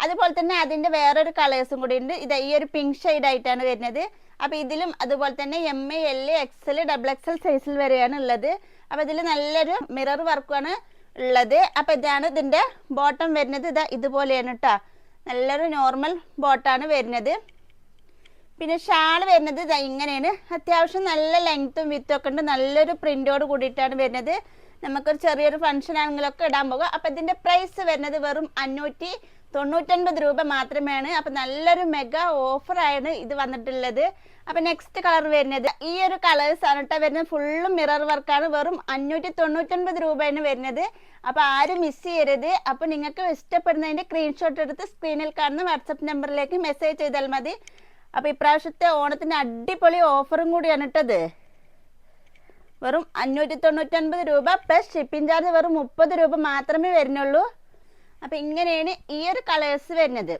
അതുപോലെ തന്നെ അതിൻ്റെ വേറൊരു കളേഴ്സും കൂടി ഉണ്ട്. ഇത് ഈ ഒരു പിങ്ക് ഷെയ്ഡായിട്ടാണ് വരുന്നത്. അപ്പോൾ ഇതിലും അതുപോലെ തന്നെ എം എൽ XL XXL സൈസിൽ വരെയാണ് ഉള്ളത്. അപ്പോൾ ഇതിൽ നല്ലൊരു മിറർ വർക്കാണ് ഉള്ളത്. അപ്പോൾ ഇതാണ് ഇതിൻ്റെ ബോട്ടം വരുന്നത്. ഇതാ ഇതുപോലെയാണ് കേട്ടോ. നല്ലൊരു നോർമൽ ബോട്ടാണ് വരുന്നത്. പിന്നെ ഷാൾ വരുന്നത് ഇതാ ഇങ്ങനെയാണ്. അത്യാവശ്യം നല്ല ലെങ്ത്തും വിത്തും ഒക്കെ ഉണ്ട്. നല്ലൊരു പ്രിൻ്റോട് കൂടിയിട്ടാണ് വരുന്നത്. നമുക്കൊരു ചെറിയൊരു ഫംഗ്ഷൻ ആണെങ്കിലൊക്കെ ഇടാൻ പോകുക. അപ്പോൾ ഇതിൻ്റെ പ്രൈസ് വരുന്നത് വെറും 599 രൂപ മാത്രമാണ്. അപ്പം നല്ലൊരു മെഗാ ഓഫറാണ് ഇത് വന്നിട്ടുള്ളത്. അപ്പം നെക്സ്റ്റ് കളർ വരുന്നത് ഈ ഒരു കളേഴ്സ് ആണ് കേട്ടോ വരുന്നത്. ഫുള്ളും മിറർ വർക്കാണ്. വെറും 599 രൂപയാണ് വരുന്നത്. അപ്പോൾ ആരും മിസ് ചെയ്യരുത്. അപ്പോൾ നിങ്ങൾക്ക് ഇഷ്ടപ്പെടുന്നതിൻ്റെ സ്ക്രീൻഷോട്ട് എടുത്ത് സ്ക്രീനിൽ കാണുന്ന വാട്സപ്പ് നമ്പറിലേക്ക് മെസ്സേജ് ചെയ്താൽ മതി. അപ്പോൾ ഇപ്രാവശ്യത്തെ ഓണത്തിൻ്റെ അടിപൊളി ഓഫറും കൂടിയാണ് കേട്ടത്. വെറും 599 രൂപ പ്ലസ് ഷിപ്പിംഗ് ചാർജ് വെറും 30 രൂപ മാത്രമേ വരുന്നുള്ളൂ. അപ്പോൾ ഇങ്ങനെയാണ് ഈ ഒരു കളേഴ്സ് വരുന്നത്.